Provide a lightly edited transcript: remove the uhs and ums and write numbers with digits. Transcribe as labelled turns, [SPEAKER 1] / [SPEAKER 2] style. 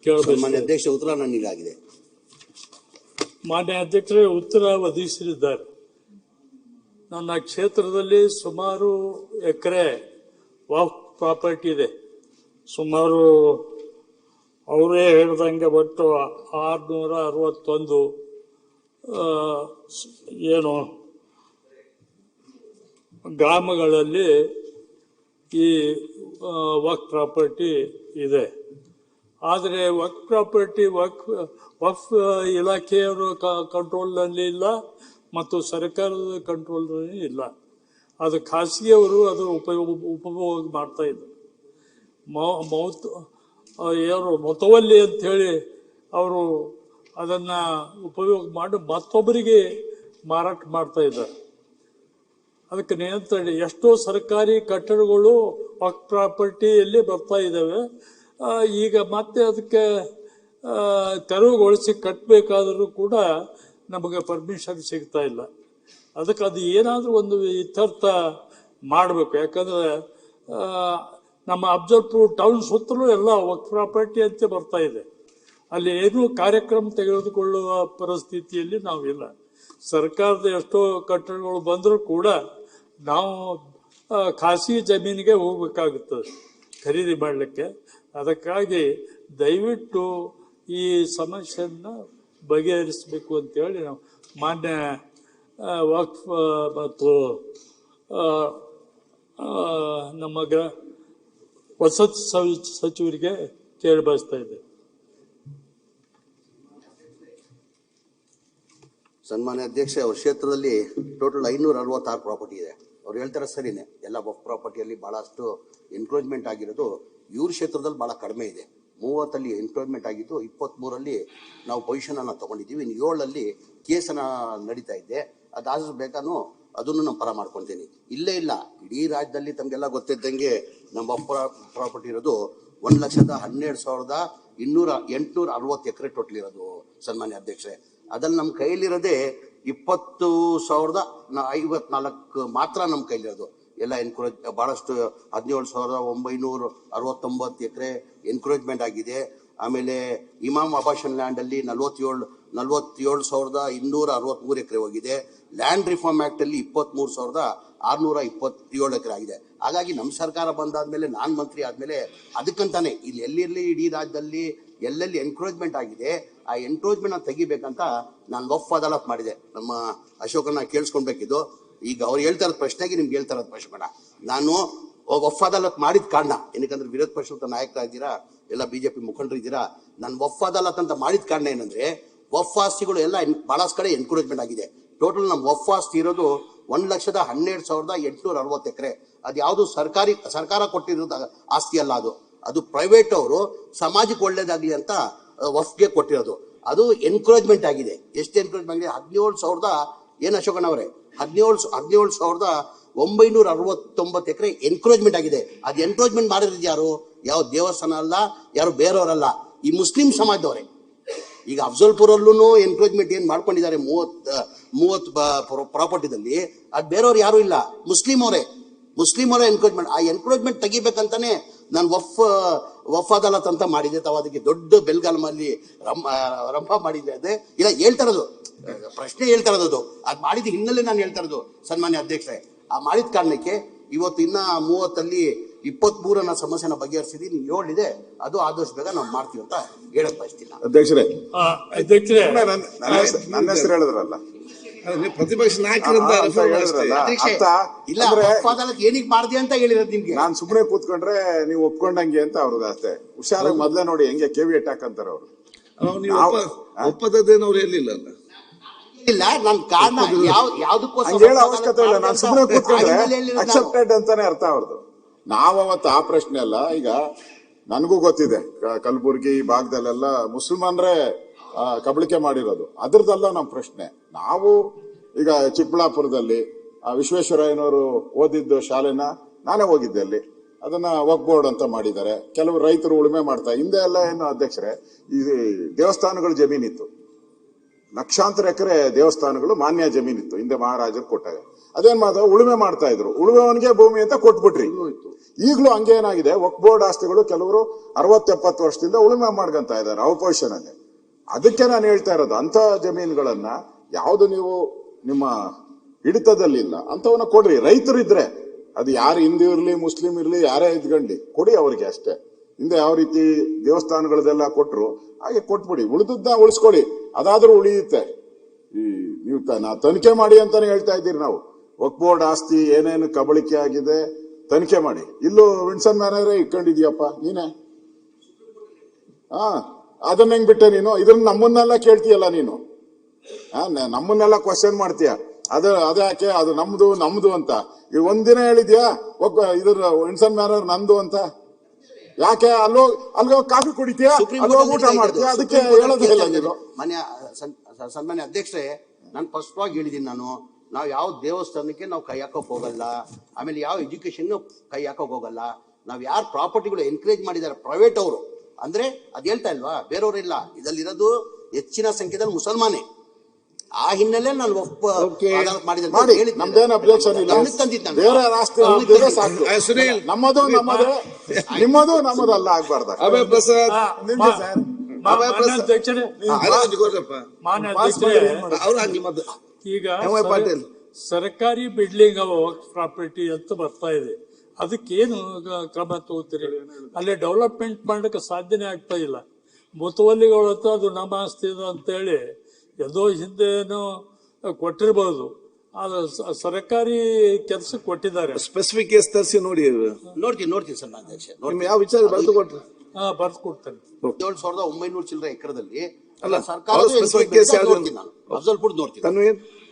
[SPEAKER 1] ಕೇಳಬೇಕು.
[SPEAKER 2] ಮಾನ್ಯ ಅಧ್ಯಕ್ಷ, ಉತ್ತರ ನನಗಾಗಿದೆ.
[SPEAKER 1] ಮಾನ್ಯ ಅಧ್ಯಕ್ಷರೇ ಉತ್ತರ ಒದಗಿಸಿದ್ದಾರೆ. ನನ್ನ ಕ್ಷೇತ್ರದಲ್ಲಿ ಸುಮಾರು ಎಕರೆ ವಕ್ಫ್ ಪ್ರಾಪರ್ಟಿ ಇದೆ. ಸುಮಾರು ಅವರೇ ಹೇಳ್ದಂಗೆ ಒಟ್ಟು 661 ಏನು ಗ್ರಾಮಗಳಲ್ಲಿ ಈ ವಕ್ಫ್ ಪ್ರಾಪರ್ಟಿ ಇದೆ. ಆದರೆ ವಕ್ಫ್ ಪ್ರಾಪರ್ಟಿ ವಕ್ಫ್ ಇಲಾಖೆಯವರ ಕಂಟ್ರೋಲ್ನಲ್ಲಿ ಇಲ್ಲ ಮತ್ತು ಸರ್ಕಾರದ ಕಂಟ್ರೋಲ್ನಲ್ಲಿ ಇಲ್ಲ. ಅದು ಖಾಸಗಿಯವರು ಅದು ಉಪಭೋಗ ಮಾಡ್ತಾ ಇದ್ದಾರೆ. ಏನು ಮೊತವಲ್ಲಿ ಅಂಥೇಳಿ ಅವರು ಅದನ್ನು ಉಪಯೋಗ ಮಾಡಿ ಮತ್ತೊಬ್ಬರಿಗೆ ಮಾರಾಟ ಮಾಡ್ತಾ ಇದ್ದಾರೆ. ಅದಕ್ಕೆ ನಿಯಂತ್ರಣ. ಎಷ್ಟೋ ಸರ್ಕಾರಿ ಕಟ್ಟಡಗಳು ವಕ್ಫ್ ಪ್ರಾಪರ್ಟಿಯಲ್ಲಿ ಬರ್ತಾ ಇದ್ದಾವೆ. ಈಗ ಮತ್ತೆ ಅದಕ್ಕೆ ತೆರವುಗೊಳಿಸಿ ಕಟ್ಟಬೇಕಾದರೂ ಕೂಡ ನಮಗೆ ಪರ್ಮಿಷನ್ ಸಿಗ್ತಾ ಇಲ್ಲ. ಅದಕ್ಕೆ ಅದು ಏನಾದರೂ ಒಂದು ಇತ್ಯರ್ಥ ಮಾಡಬೇಕು. ಯಾಕಂದರೆ ನಮ್ಮ ಅಫ್ಜಲ್ಪುರ್ ಟೌನ್ ಸುತ್ತಲೂ ಎಲ್ಲ ವಕ್ಫ್ ಪ್ರಾಪರ್ಟಿ ಅಂತ ಬರ್ತಾ ಇದೆ. ಅಲ್ಲಿ ಏನೂ ಕಾರ್ಯಕ್ರಮ ತೆಗೆದುಕೊಳ್ಳುವ ಪರಿಸ್ಥಿತಿಯಲ್ಲಿ ನಾವಿಲ್ಲ. ಸರ್ಕಾರದ ಎಷ್ಟೋ ಕಟ್ಟಡಗಳು ಬಂದರೂ ಕೂಡ ನಾವು ಖಾಸಗಿ ಜಮೀನಿಗೆ ಹೋಗಬೇಕಾಗುತ್ತದೆ ಖರೀದಿ ಮಾಡಲಿಕ್ಕೆ. ಅದಕ್ಕಾಗಿ ದಯವಿಟ್ಟು ಈ ಸಮಸ್ಯೆಯನ್ನು ಬಗೆಹರಿಸಬೇಕು ಅಂತೇಳಿ ನಾವು ಮಾನ್ಯ ವಕ್ಫ್ ಮತ್ತು ನಮ್ಮ ವಸತಿ ಸಚಿವರಿಗೆ ಕೇಳಿ ಬಯಸ್ತಾ ಇದ್ದೇವೆ.
[SPEAKER 2] ಸನ್ಮಾನ್ಯ ಅಧ್ಯಕ್ಷ, ಅವ್ರ ಕ್ಷೇತ್ರದಲ್ಲಿ ಟೋಟಲ್ 566 ಪ್ರಾಪರ್ಟಿ ಇದೆ. ಅವ್ರು ಹೇಳ್ತಾರೆ ಸರಿನೇ, ಎಲ್ಲ ವಕ್ಫ್ ಪ್ರಾಪರ್ಟಿಯಲ್ಲಿ ಭಾಳಷ್ಟು ಎನ್ಕ್ರೋಚ್ಮೆಂಟ್ ಆಗಿರೋದು ಇವ್ರ ಕ್ಷೇತ್ರದಲ್ಲಿ ಭಾಳ ಕಡಿಮೆ ಇದೆ. 30 ಎನ್ಕ್ರೋಚ್ಮೆಂಟ್ ಆಗಿದ್ದು, 23 ನಾವು ಪೊಸಿಷನನ್ನು ತೊಗೊಂಡಿದ್ದೀವಿ. ಇನ್ನು 7 ಕೇಸನ್ನು ನಡೀತಾ ಇದೆ. ಅದಾದ್ರೂ ಬೇಕಾನು ಅದನ್ನು ನಮ್ಮ ಪರ ಮಾಡ್ಕೊಳ್ತೀನಿ. ಇಲ್ಲೇ ಇಲ್ಲ, ಇಡೀ ರಾಜ್ಯದಲ್ಲಿ ತಮಗೆಲ್ಲ ಗೊತ್ತಿದ್ದಂಗೆ ನಮ್ಮ ವಕ್ಫ್ ಪ್ರಾಪರ್ಟಿ ಇರೋದು 1,12,860 ಎಕರೆ ಟೋಟಲ್ ಇರೋದು ಸನ್ಮಾನ್ಯ ಅಧ್ಯಕ್ಷರೇ. ಅದ್ರಲ್ಲಿ ನಮ್ಮ ಕೈಲಿರೋದೇ 20,054 ಮಾತ್ರ ನಮ್ಮ ಕೈಲಿರೋದು. ಎಲ್ಲ ಎನ್ಕ್ರೋಚ್ ಭಾಳಷ್ಟು 17,969 ಎಕರೆ ಎನ್ಕ್ರೋಚ್ಮೆಂಟ್ ಆಗಿದೆ. ಆಮೇಲೆ ಇಮಾಮ್ ಅಬಾಷನ್ ಲ್ಯಾಂಡಲ್ಲಿ 47,263 ಎಕರೆ ಹೋಗಿದೆ. ಲ್ಯಾಂಡ್ ರಿಫಾರ್ಮ್ ಆ್ಯಕ್ಟಲ್ಲಿ 23,627 ಎಕರೆ ಆಗಿದೆ. ಹಾಗಾಗಿ ನಮ್ಮ ಸರ್ಕಾರ ಬಂದಾದ್ಮೇಲೆ, ನಾನು ಮಂತ್ರಿ ಆದಮೇಲೆ ಅದಕ್ಕಂತಾನೆ ಇಲ್ಲಿ ಎಲ್ಲಿರಲಿ ಇಡೀ ರಾಜ್ಯದಲ್ಲಿ ಎಲ್ಲೆಲ್ಲಿ ಎನ್ಕ್ರೋಚ್ಮೆಂಟ್ ಆಗಿದೆ ಆ ಎನ್ಕ್ರೋಚ್ಮೆಂಟ್ನ ತೆಗಿಬೇಕಂತ ನಾನು ವಕ್ಫ್ ಅದಾಲತ್ ಮಾಡಿದೆ. ನಮ್ಮ ಅಶೋಕನ ಕೇಳಿಸ್ಕೊಳ್ಬೇಕಿದ್ದು. ಈಗ ಅವ್ರು ಹೇಳ್ತಾ ಇರೋದು ಪ್ರಶ್ನೆಗೆ ನಿಮ್ಗೆ ಹೇಳ್ತಾ ಇರೋದು ಪ್ರಶ್ನೆ. ನಾನು ವಕ್ಫ್ ಅದಾಲತ್ ಮಾಡಿದ ಕಾರಣ ಏನಕ್ಕಂದ್ರೆ ವಿರೋಧ ಪಕ್ಷದ ನಾಯಕ ಇದ್ದೀರಾ, ಎಲ್ಲ ಬಿಜೆಪಿ ಮುಖಂಡರು ಇದ್ದೀರಾ. ನಾನು ವಕ್ಫ್ ಅದಾಲತ್ ಅಂತ ಮಾಡಿದ ಕಾರಣ ಏನಂದ್ರೆ ವಕ್ಫ್ ಆಸ್ತಿಗಳು ಎಲ್ಲ ಬಹಳಷ್ಟು ಕಡೆ ಎನ್ಕ್ರೋಚ್ಮೆಂಟ್ ಆಗಿದೆ. ಟೋಟಲ್ ನಮ್ಮ ವಕ್ಫ್ ಆಸ್ತಿ ಇರೋದು 1,12,860 ಎಕರೆ. ಅದು ಯಾವುದು ಸರ್ಕಾರ ಕೊಟ್ಟಿರೋದು ಆಸ್ತಿ ಅಲ್ಲ, ಅದು ಪ್ರೈವೇಟ್ ಅವರು ಸಮಾಜಕ್ಕೆ ಒಳ್ಳೇದಾಗ್ಲಿ ಅಂತ ವಕ್ಫ್ಗೆ ಕೊಟ್ಟಿರೋದು. ಅದು ಎನ್ಕ್ರೋಚ್ಮೆಂಟ್ ಆಗಿದೆ. ಎಷ್ಟು ಎನ್ಕ್ರೋಚ್ಮೆಂಟ್ ಆಗಿದೆ? 17,000 ಏನು ಅಶೋಕನವರೇ, 17,969 ಎಕರೆ ಎನ್ಕ್ರೋಚ್ಮೆಂಟ್ ಆಗಿದೆ. ಅದು ಎನ್ಕ್ರೋಚ್ಮೆಂಟ್ ಮಾಡಿರೋದು ಯಾರು? ಯಾವ ದೇವಸ್ಥಾನ ಅಲ್ಲ, ಯಾರು ಬೇರೆಯವರಲ್ಲ, ಈ ಮುಸ್ಲಿಂ ಸಮಾಜದವರೇ. ಈಗ ಅಫ್ಜಲ್ಪುರಲ್ಲೂ ಎನ್ಕ್ರೋಚ್ಮೆಂಟ್ ಏನು ಮಾಡ್ಕೊಂಡಿದ್ದಾರೆ 30 ಪ್ರಾಪರ್ಟಿದಲ್ಲಿ, ಅದು ಬೇರೆಯವ್ರು ಯಾರು ಇಲ್ಲ, ಮುಸ್ಲಿಂ ಅವರೇ ಎನ್ಕ್ರೋಚ್ಮೆಂಟ್. ಆ ಎನ್ಕ್ರೋಚ್ಮೆಂಟ್ ತೆಗಿಬೇಕಂತಾನೆ ನಾನು ವಕ್ಫ್ ಅದಾಲತ್ ಅಂತ ಮಾಡಿದ್ದೆ. ತಾವು ಅದಕ್ಕೆ ದೊಡ್ಡ ಬೆಲ್ಗಾಲಮಲ್ಲಿ ರಂಭ ಮಾಡಿದ್ದೆ. ಅದೇ ಇಲ್ಲ ಹೇಳ್ತಾ ಇರೋದು ಪ್ರಶ್ನೆ, ಹೇಳ್ತಾ ಇರೋದು ಅದು ಮಾಡಿದ ಹಿನ್ನೆಲೆ ನಾನು ಹೇಳ್ತಾ ಇರೋದು ಸನ್ಮಾನ್ಯ ಅಧ್ಯಕ್ಷರೇ. ಆ ಮಾಡಿದ ಕಾರಣಕ್ಕೆ ಇವತ್ತು ಇನ್ನ 30 23 ಸಮಸ್ಯೆನ ಬಗೆಹರಿಸಿದೀನಿ. 7 ಇದೆ, ಅದು ಆದಷ್ಟು ಬೇಗ ನಾವು ಮಾಡ್ತೀವಿ ಅಂತ ಹೇಳಕ್ ಬಯಸ್ತೀನಿ.
[SPEAKER 3] ಅಧ್ಯಕ್ಷರೇ ನನ್ನ ಹೆಸರು ಹೇಳಿದ್ರಲ್ಲ,
[SPEAKER 2] ಪ್ರತಿಪಕ್ಷ ನಾಯಕರಿಂದ ಏನಿಗೆ ಮಾಡಿದೆ ಅಂತ ಹೇಳಿರೋದು ನಿಮ್ಗೆ.
[SPEAKER 3] ನಾನ್ ಸುಮ್ಮನೆ ಕೂತ್ಕೊಂಡ್ರೆ ನೀವು ಒಪ್ಕೊಂಡಂಗೆ ಅಂತ ಅವ್ರದ್ದು ಅಷ್ಟೇ. ಹುಷಾರಾಗಿ ಮೊದ್ಲೇ ನೋಡಿ ಹೆಂಗೆ ಕೆವಿ ಅಟ್ಯಾಕ್ ಅಂತಾರೆ ಅವರು.
[SPEAKER 4] ಒಪ್ಪದೇನವ್ರು ಎಲ್ಲಿಲ್ಲ
[SPEAKER 2] ಇಲ್ಲ, ನನ್ ಕಾರಣ ಯಾವ್ದಕ್ಕೋಸ್ಕರ
[SPEAKER 3] ಹೇಳೋ ಅವಶ್ಯಕತೆ ಇಲ್ಲ. ನಾನು ಸುಮ್ಮನೆ ಕೂತ್ಕೊಂಡ್ರೆ ಅಕ್ಸೆಪ್ಟೆಡ್ ಅಂತಾನೆ ಅರ್ಥ ಅವ್ರದ್ದು. ನಾವತ್ತು ಆ ಪ್ರಶ್ನೆ ಅಲ್ಲ. ಈಗ ನನಗೂ ಗೊತ್ತಿದೆ, ಕಲಬುರ್ಗಿ ಈ ಭಾಗದಲ್ಲೆಲ್ಲ ಮುಸಲ್ಮಾನ್ರೇ ಕಬಳಿಕೆ ಮಾಡಿರೋದು, ಅದ್ರದ್ದಲ್ಲ ನಮ್ಮ ಪ್ರಶ್ನೆ. ನಾವು ಈಗ ಚಿಕ್ಕಬಳ್ಳಾಪುರದಲ್ಲಿ ವಿಶ್ವೇಶ್ವರಯ್ಯನವರು ಓದಿದ್ದು ಶಾಲೆನ ನಾನೇ ಹೋಗಿದ್ದೆ. ಅಲ್ಲಿ ಅದನ್ನ ವಕ್ಫ್ ಬೋರ್ಡ್ ಅಂತ ಮಾಡಿದ್ದಾರೆ. ಕೆಲವು ರೈತರು ಉಳುಮೆ ಮಾಡ್ತಾರೆ. ಹಿಂದೆ ಎಲ್ಲ ಏನು ಅಧ್ಯಕ್ಷರೇ, ಈ ದೇವಸ್ಥಾನಗಳು ಜಮೀನಿತ್ತು, ಲಕ್ಷಾಂತರ ಎಕರೆ ದೇವಸ್ಥಾನಗಳು ಮಾನ್ಯ ಜಮೀನಿತ್ತು ಹಿಂದೆ ಮಹಾರಾಜರು ಕೊಟ್ಟಾಗ. ಅದೇನ್ ಮಾತು ಉಳುಮೆ ಮಾಡ್ತಾ ಇದ್ರು, ಉಳುಮೆವನಿಗೆ ಭೂಮಿ ಅಂತ ಕೊಟ್ಬಿಟ್ರಿ. ಈಗಲೂ ಹಂಗೆ ಏನಾಗಿದೆ, ವಕ್ಫ್ ಬೋರ್ಡ್ ಆಸ್ತಿಗಳು ಕೆಲವರು 60-70 ವರ್ಷದಿಂದ ಉಳುಮೆ ಮಾಡ್ಕೊಂತ ಇದ್ದಾರೆ ಅಪೋಸಿಷನ್ ಅಲ್ಲಿ. ಅದಕ್ಕೆ ನಾನು ಹೇಳ್ತಾ ಇರೋದು, ಅಂತ ಜಮೀನುಗಳನ್ನ ಯಾವ್ದು ನೀವು ನಿಮ್ಮ ಹಿಡಿತದಲ್ಲಿಲ್ಲ ಅಂತವನ್ನ ಕೊಡ್ರಿ. ರೈತರಿದ್ರೆ ಅದು ಯಾರು ಹಿಂದೂ ಇರ್ಲಿ ಮುಸ್ಲಿಂ ಇರ್ಲಿ ಯಾರೇ ಇದ್ಕೊಂಡ್ಲಿ ಕೊಡಿ ಅವ್ರಿಗೆ ಅಷ್ಟೇ. ಹಿಂದೆ ಯಾವ ರೀತಿ ದೇವಸ್ಥಾನಗಳದೆಲ್ಲ ಕೊಟ್ರು ಹಾಗೆ ಕೊಟ್ಬಿಡಿ, ಉಳಿದನ್ನ ಉಳಿಸ್ಕೊಳ್ಳಿ, ಅದಾದ್ರೂ ಉಳಿಯುತ್ತೆ. ಈ ನೀವು ತನಿಖೆ ಮಾಡಿ ಅಂತಾನೆ ಹೇಳ್ತಾ ಇದ್ದೀರಿ ನಾವು. ವಕ್ಫ್ ಬೋರ್ಡ್ ಆಸ್ತಿ ಏನೇನು ಕಬಳಿಕೆ ಆಗಿದೆ ತನಿಖೆ ಮಾಡಿ. ಇಲ್ಲೂ ವಿನ್ಸನ್ ಮ್ಯಾನರೇ ಇಟ್ಕೊಂಡಿದ್ಯಪ್ಪ ನೀನೆ. ಅದನ್ನ ಹೆಂಗ್ ಬಿಟ್ಟೆ ನೀನು? ಇದನ್ನ ನಮ್ಮನ್ನೆಲ್ಲ ಕೇಳ್ತೀಯಲ್ಲ ನೀನು, ನಮ್ಮನ್ನೆಲ್ಲ ಕ್ವಶನ್ ಮಾಡ್ತೀಯ. ಅದ್ಯಾಕೆ ಅದು ನಮ್ದು ಅಂತ ಈಗ ಒಂದಿನ ಹೇಳಿದ್ಯಾ ಇದ್ರ ವಿನ್ಸನ್ ಮ್ಯಾನರ್ ನಂದು ಅಂತ? ಯಾಕೆ ಅಲ್ಲೋ ಕಾಫಿ ಕುಡಿತೀಯಾ, ಅಲ್ಲೋ ಊಟ ಮಾಡ್ತೀಯಾ? ಅದಕ್ಕೆ ಹೇಳೋದೇ ಇಲ್ಲ ನೀನು.
[SPEAKER 2] ಸನ್ಮಾನ್ಯ ಅಧ್ಯಕ್ಷರೇ, ನಾನು ಸ್ಪಷ್ಟವಾಗಿ ಹೇಳಿದ್ದೀನಿ, ನಾವು ಯಾವ ದೇವಸ್ಥಾನಕ್ಕೆ ನಾವು ಕೈ ಹಾಕೋಕ್ ಹೋಗಲ್ಲ, ಆಮೇಲೆ ಯಾವ ಎಜುಕೇಶನ್ ಕೈ ಹಾಕೋಕ್ ಹೋಗಲ್ಲ. ನಾವು ಯಾರು ಪ್ರಾಪರ್ಟಿಗಳು ಎನ್ಕರೇಜ್ ಮಾಡಿದ್ದಾರೆ ಪ್ರೈವೇಟ್ ಅವರು, ಅಂದ್ರೆ ಅದ್ ಹೇಳ್ತಾ ಇಲ್ವಾ, ಬೇರೆಯವರಿಲ್ಲ, ಇದರಲ್ಲಿರೋದು ಹೆಚ್ಚಿನ ಸಂಖ್ಯೆದಲ್ಲಿ ಮುಸಲ್ಮಾನೇ. ಆ ಹಿನ್ನೆಲೆ ನಾನು
[SPEAKER 3] ನಮ್ದೇನು ಅಬ್ಜೆಕ್ಷನ್ ಇಲ್ಲ. ಬೇರೆ ರಾಷ್ಟ್ರ ಸಾಕು, ನಮ್ಮದು ನಮ್ಮದೇ, ನಿಮ್ಮದು ನಮ್ಮದಲ್ಲ ಆಗ್ಬಾರ್ದ.
[SPEAKER 1] ಈಗ ಸರ್ಕಾರಿ ಬಿಲ್ಡಿಂಗ್ ಪ್ರಾಪರ್ಟಿ ಅಂತ ಬರ್ತಾ ಇದೆ, ಅದಕ್ಕೇನು ಕ್ರಮ ತಗೋತೀರಿ? ಅಲ್ಲಿ ಡೆವಲಪ್ಮೆಂಟ್ ಮಾಡಕ್ಕೆ ಸಾಧ್ಯನೇ ಆಗ್ತಾ ಇಲ್ಲ. ಮುತುವಲ್ಲಿಗಳ ಹತ್ರ ಅದು ನಮ್ಮ ಆಸ್ತಿ ಇದೆ ಅಂತೇಳಿ ಎಲ್ಲೋ ಹಿಂದೇನೋ ಕೊಟ್ಟಿರ್ಬೋದು, ಆದ್ರೆ ಸರ್ಕಾರಿ ಕೆಲಸಕ್ಕೆ ಕೊಟ್ಟಿದ್ದಾರೆ.
[SPEAKER 4] ಸ್ಪೆಸಿಫಿಕ್ ಕೇಸ್ ತರಿಸಿ
[SPEAKER 2] ನೋಡ್ತೀನಿ ಸರ್. ನಾನು ಅಧ್ಯಕ್ಷ
[SPEAKER 4] ಯಾವ ವಿಚಾರ ಬರೆದು ಕೊಟ್ರಿ?
[SPEAKER 1] ಬರ್ದು ಕೊಡ್ತೇನೆ.
[SPEAKER 2] 17,900 ಚಿಲ್ಲರೆ ಎಕರೆದಲ್ಲಿ
[SPEAKER 4] ಅಲ್ಲ
[SPEAKER 2] ಸರ್ಕಾರ
[SPEAKER 4] ಸ್ಪೆಸಿಫಿಕ್ ಕೇಸ್ ಯಾವ್ದು
[SPEAKER 2] ಅಫ್ಜಲ್ಪುರ್ ನೋಡ್ತೀನಿ.
[SPEAKER 4] ತನ್ವೀರ್